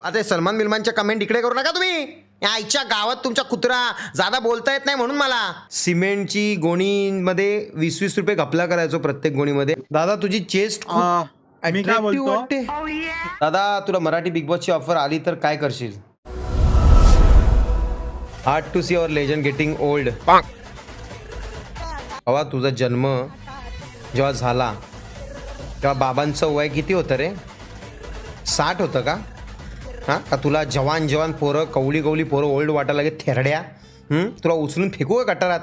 आता सलमान बिलमानच्या कमेंट इकडे करू नका तुम्ही. आईच्या गावात तुमच्या कुत्रा जादा बोलता येत नाही म्हणून मला. सिमेंटची गोणीमध्ये 20-20 रुपये घपला करायचो प्रत्येक गोणीमध्ये. दादा तुझी चेस्ट मी काय बोलतो वाटते. दादा तुला मराठी बिग बॉसची ऑफर आली तर काय करशील? Hard to see our legend getting old. बाबा तुझा जन्म जेव्हा झाला तेव्हा बाबांचं वय किती होतं रे? 60 होतं का? हां का तुला जवान जवान पोरं कवली कवली पोरं ओल्ड वाटायला लागे थेरड्या? तुला उचलून फेकू का गटारात?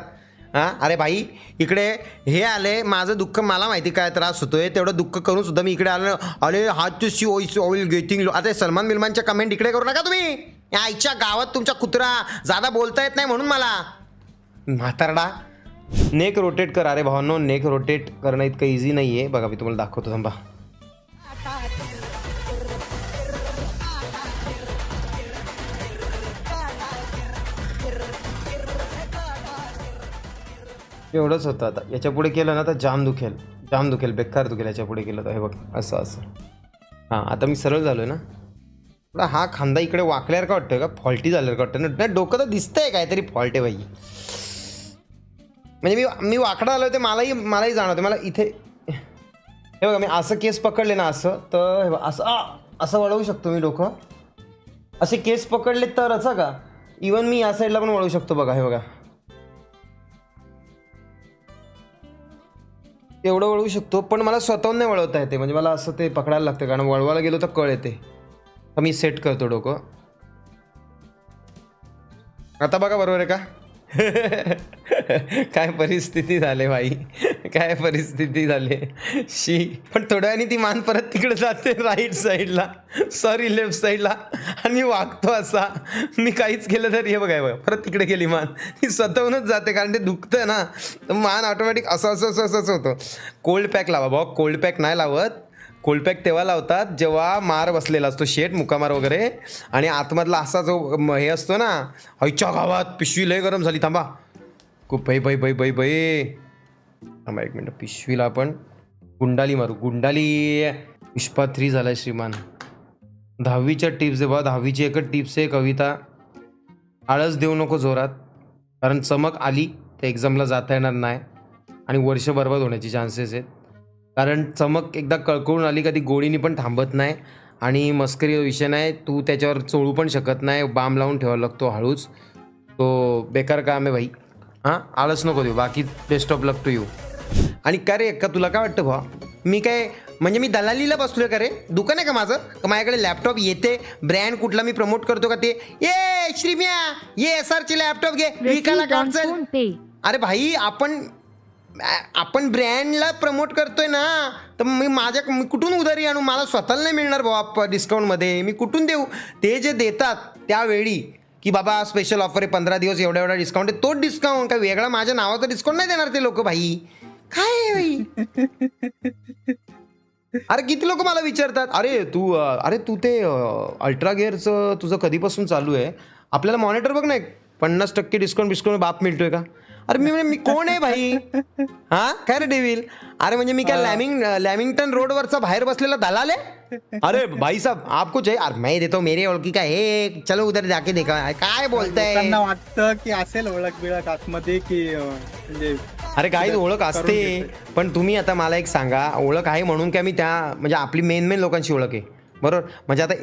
हां अरे भाई इकडे हे आले, माझं दुःख मला माहिती काय त्रास होतोय, तेवढं दुःख करून सुद्धा मी इकडे आलो. अरे हात टू सी ऑइल गेटिंग. आता सलमान बिलमानच्या कमेंट इकडे करू नका तुम्ही. आईच्या गावात तुमच्या कुत्रा जादा बोलता येत नाही म्हणून मला. म्हातारडा नेक रोटेट कर. अरे भावांनो नेक रोटेट करणं इतकं इझी नाही आहे. बघा मी तुम्हाला दाखवतो थांबा. एवढंच होतं. आता याच्या पुढे केलं ना तर जाम दुखेल बेकार दुखेल. याच्या पुढे केलं तर हे बघ असं असं. हां आता मी सरळ झालो ना. थोडा हा खांदा इकडे वाकल्यावर का वाटतं का? फॉल्टी झाल्यावर का वाटतं ना? डोकं तर दिसतंय काहीतरी फॉल्ट आहे बाई. म्हणजे मी वाकडा आलो ते मलाही जाणवतं. मला इथे हे बघा मी असं केस पकडले ना असं तर हे बघा असं वळवू शकतो मी डोकं. असे केस पकडले तरच का इवन मी या साईडला पण वळवू शकतो. बघा हे बघा एवढं वळवू शकतो. पण मला स्वतःहून नाही वळवता येते. म्हणजे मला असं ते पकडायला लागतं कारण वळवायला गेलो तर कळ येते. तर मी सेट करतो डोकं. आता बघा बरोबर आहे का? काय परिस्थिती झाली भाई, काय परिस्थिती झाली शी. पण थोड्या वेळाने ती मान परत तिकडे जाते राईट साईडला, सॉरी लेफ्ट साईडला. आणि मी वागतो असा. मी काहीच केलं तरी हे बघा परत तिकडे गेली मान. ती स्वतःहूनच जाते कारण ते दुखतं ना. तर मान ऑटोमॅटिक असं होतं. कोल्ड पॅक लावा भाऊ. कोल्ड पॅक नाही लावत. कोल्ड पॅक तेव्हा लावतात जेव्हा मार बसलेला असतो, शेट मुकामार वगैरे. आणि आतमधला असा जो हे असतो ना, आईच्या गावात पिशवी लय गरम झाली. थांबा खूप बाई थांबा 1 मिनटं. पिशवीला आपण गुंडाली मारू. गुंडाली पुष्पा 3 झाला श्रीमान. 10वीच्या टिप्स आहे बा. 10वीची एकच टिप्स आहे कविता. आळस देऊ नको जोरात कारण चमक आली तर एक्झामला जाता येणार नाही आणि वर्ष बरबाद होण्याची चान्सेस आहेत. कारण चमक एकदा कळकळून आली का ती गोळीनी पण थांबत नाही. आणि मस्करी विषय नाही. तू त्याच्यावर चोळू पण शकत नाही. बाम लावून ठेवावा लागतो हळूच. तो बेकार काम आहे भाई. हां आळस नको देऊ. बाकी best of luck to you. आणि का रे का तुला काय वाटतं भावा मी काय म्हणजे मी दलालीला बसलोय का रे? दुकान आहे का माझं? का माझ्याकडे लॅपटॉप येते ब्रँड कुठला मी प्रमोट करतो का? ते ये श्रीम्या ये SRचे लॅपटॉप घे विकायला काढचल. अरे भाई आपण ब्रँडला प्रमोट करतोय ना. तर मी कुठून उधारी आणू? मला स्वतःला नाही मिळणार बाबा डिस्काउंटमध्ये. मी कुठून देऊ? ते जे देतात त्यावेळी की बाबा स्पेशल ऑफर आहे 15 दिवस एवढा डिस्काउंट आहे, तोच डिस्काउंट. काय वेगळा माझ्या नावाचा डिस्काउंट नाही देणार ते लोक भाई. काय आहे भाई? अरे किती लोक मला विचारतात अरे तू ते अल्ट्रा गिअरचं तुझं कधीपासून चालू आहे? आपल्याला मॉनिटर बघ ना 50% डिस्काउंट बाप मिळतोय का? अरे मी कोण आहे भाई? हा काय रे डेविल? अरे म्हणजे मी काय लॅमिंग्टन रोडवरचा बाहेर बसलेला दलाल आहे? अरे भाई साहब आपको चाहिए? अरे मैं देतो मेरे ओळखी का हे, चलो उधर जाके देखा. काय बोलताय? त्यांना वाटतं की असेल ओळख बिळख आतमध्ये की म्हणजे. अरे काही ओळख असते पण तुम्ही आता मला एक सांगा, ओळख आहे म्हणून काय मी त्या म्हणजे आपली मेन लोकांची ओळख आहे बरोबर. म्हणजे आता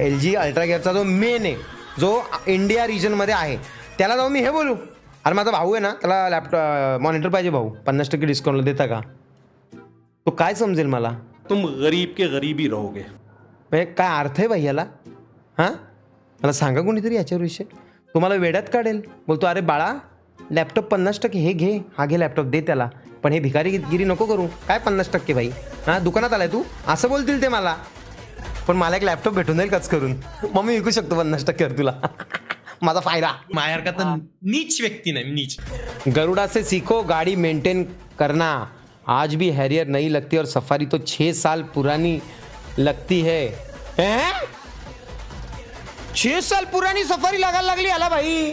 LG अल्ट्रा गिअरचा जो मेन आहे जो इंडिया रिजनमध्ये आहे त्याला जाऊन मी हे बोलू? अरे माझा भाऊ आहे ना त्याला लॅपटॉप मॉनिटर पाहिजे भाऊ 50% डिस्काउंटला देता का? तो काय समजेल मला? तुम गरीब के गरीब ही रहोगे. म्हणजे काय अर्थ आहे भाई याला? हां मला सांगा कोणीतरी याच्यावर विषय. तुम्हाला वेड्यात काढेल. बोलतो अरे बाळा लॅपटॉप 50% हे घे, हा घे लॅपटॉप दे त्याला. पण हे भिकारीगिरी नको करू. काय 50% भाई? हां दुकानात आलाय तू असं बोलतील ते मला. पण मला एक लॅपटॉप भेटून जाईल कच करून. मग मी विकू शकतो 50%वर तुला. माझा फायदा. माझ्यासारखा तर नीच व्यक्ती नाही नीच. गरुड़ा से सीखो गाड़ी मेंटेन करना. आज भी हैरियर नहीं लगती और सफारी तो 6 साल पुरानी लगती है. 6 साल पुरानी सफारी लागायला लागली आला भाई.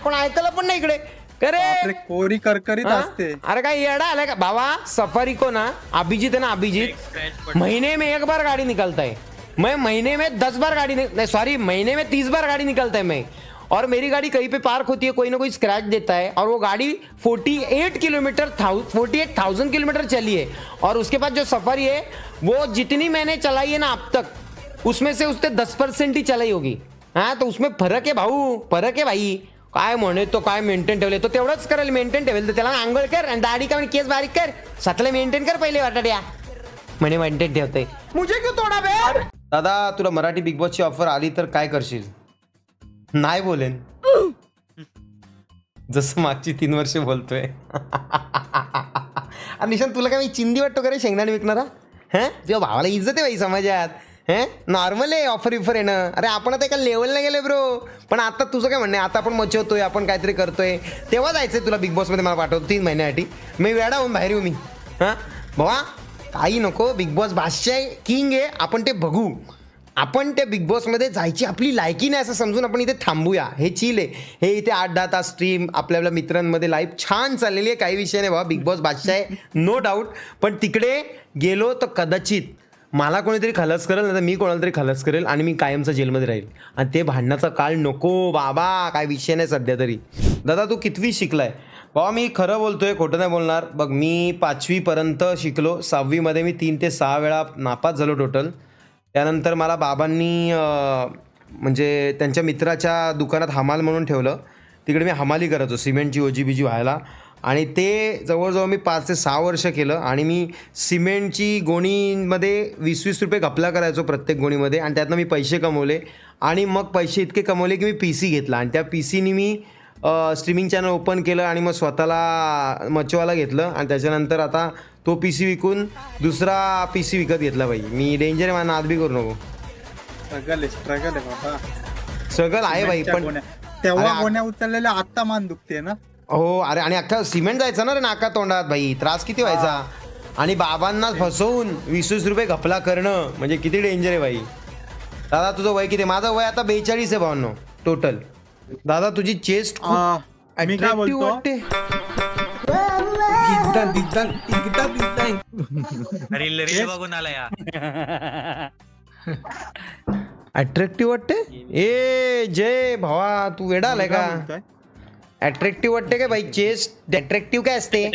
कोण ऐकायला पण नाही इकडे. अरे कोरी करकरीत असते. अरे काय येडा आलाय का भावा? सफारी को ना अभिजीत है ना, अभिजीत महीने में एक बार गाड़ी निकलता है. मैं महीने में 10 बार गाड़ी नहीं सॉरी महीने में 30 बार गाड़ी निकलता है मैं, और मेरी गाड़ी कहीं पे पार्क होती है, कोई ना कोई स्क्रैच देता है, और वो गाड़ी 48 किलोमीटर 48,000 किलोमीटर चली है, और उसके बाद जो सफारी है वो जितनी मैंने चलाई है ना अब तक उसमें से उसने 10% ही चलाई होगी। हाँ तो उसमें फरक आहे भाऊ, फरक आहे भाई। काय म्हणे तो काय मेंटेन ठेवले तो तेवढंच करेल, मेंटेन ठेवेल तर त्याला आंघोळ कर आणि दाढी का केस बारीक कर, सटले मेंटेन कर पहिले वाटाड्या म्हणे मेंटेन ठेवते। मुझे क्यों तोडा बे? दादा तुला मराठी बिग बॉसची ऑफर आली तर काय करशील? नाही बोलेन, जसं मागची 3 वर्ष बोलतोय। आणि निशांत तुला काय मी चिंदी वाटतो का रे शेंगदाणे विकणारा? हं तुझ्या भावाला इज्जत आहे भाई समाजात, हे नॉर्मल आहे ऑफर विफर येणं। अरे आपण आता एका लेवलला गेले ब्रो, पण आता तुझं काय म्हणणं आहे? आता आपण मचवतोय, आपण काहीतरी करतोय, तेव्हा जायचंय तुला बिग बॉसमध्ये मला पाठवतो 3 महिन्यासाठी, मी वेडा होऊन बाहेर येऊ मी? हां भावा काही नको, बिग बॉस बादशाह किंग आहे, आपण ते बघू, आपण त्या बिग बॉसमध्ये जायची आपली लायकी नाही असं समजून आपण इथे थांबूया। हे चिल आहे, हे इथे 8-10 तास स्ट्रीम आपल्या आपल्या मित्रांमध्ये लाईव्ह छान चाललेली आहे, काही विषय नाही बाबा, बिग बॉस बादशाह आहे नो डाऊट, पण तिकडे गेलो तर कदाचित मला कोणीतरी खलास करेल, नाही तर मी कोणाला तरी खलास करेल आणि मी कायमचा जेलमध्ये राहील, आणि ते भांडणाचा काळ नको बाबा, काय विषय नाही सध्या तरी। दादा तू कितवी शिकलाय? बाबा मी खरं बोलतोय, खोटं नाही बोलणार बघ, मी 5वीपर्यंत शिकलो, 6वीमध्ये मी 3 ते 6 वेळा नापास झालो टोटल। त्यानंतर मला बाबांनी म्हणजे त्यांच्या मित्राच्या दुकानात हमाल म्हणून ठेवलं, तिकडे मी हमाली करायचो सिमेंटची ओजी व्हायला, आणि ते जवळजवळ मी 5 ते 6 वर्ष केलं, आणि मी सिमेंटची गोणीमध्ये 20-20 रुपये घपला करायचो प्रत्येक गोणीमध्ये, आणि त्यातनं मी पैसे कमवले, आणि मग पैसे इतके कमवले की मी PC घेतला, आणि त्या PCनी मी स्ट्रीमिंग चॅनल ओपन केलं, आणि मग स्वतःला मचवाला घेतलं, आणि त्याच्यानंतर आता तो PC विकून दुसरा PC विकत घेतला भाई। मी डेंजर आहे, मला नाद बी करू नको। स्ट्रगल आहे बाबा, स्ट्रगल आहे भाई, पण तेव्हा गोण्या उचललेल्या आता मान दुखते ना। हो अरे, आणि अख्खा सिमेंट जायचं ना रे नाका तोंडात भाई, त्रास किती व्हायचा, आणि बाबांना फसवून 20-20 रुपये घपला करणं म्हणजे किती डेंजर आहे भाई। दादा तुझं वय किती? माझं वय आता 42 आहे भावांनो टोटल। दादा तुझी चेस्ट मी काय बोलतो, वाटते, रील बघून आला या अट्रॅक्टिव्ह वाटते। ए जय भावा तू वेडा आलाय का? अट्रॅक्टिव्ह वाटते का भाई? चेस्ट अट्रॅक्टिव्ह काय असते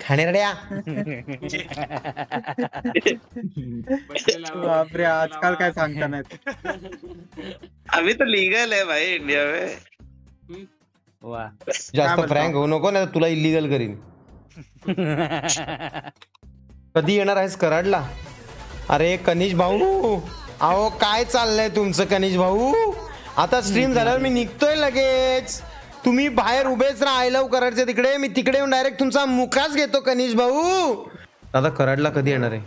खाणेरड्या? बापरे आजकाल काय सांगता नाही। अभी तो लीगल है भाई इंडिया में। जास्त फ्रँक होऊ नको ना, तुला इलिगल करीन। कधी येणार आहेस कराडला? अरे कनिष भाऊ, अहो काय चाललंय तुमचं कनिष भाऊ? आता स्ट्रीम झाल्यावर मी निघतोय लगेच, तुम्ही बाहेर उभेच राहा, आय लव्ह कराडच्या तिकडे, मी तिकडे येऊन डायरेक्ट तुमचा मुखाच घेतो कनिष भाऊ। दादा कराडला कधी येणार आहे?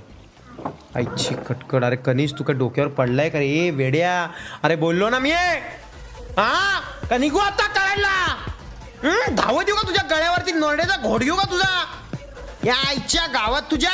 आईची कटकड, अरे कनिष तू का डोक्यावर पडलाय का रे वेड्या? अरे बोललो ना मी, हा का निघू आता कराडला? धावत येऊ का तुझ्या गळ्यावरती नोरड्याचा घोड घेऊ का तुझा? या आईच्या गावात तुझ्या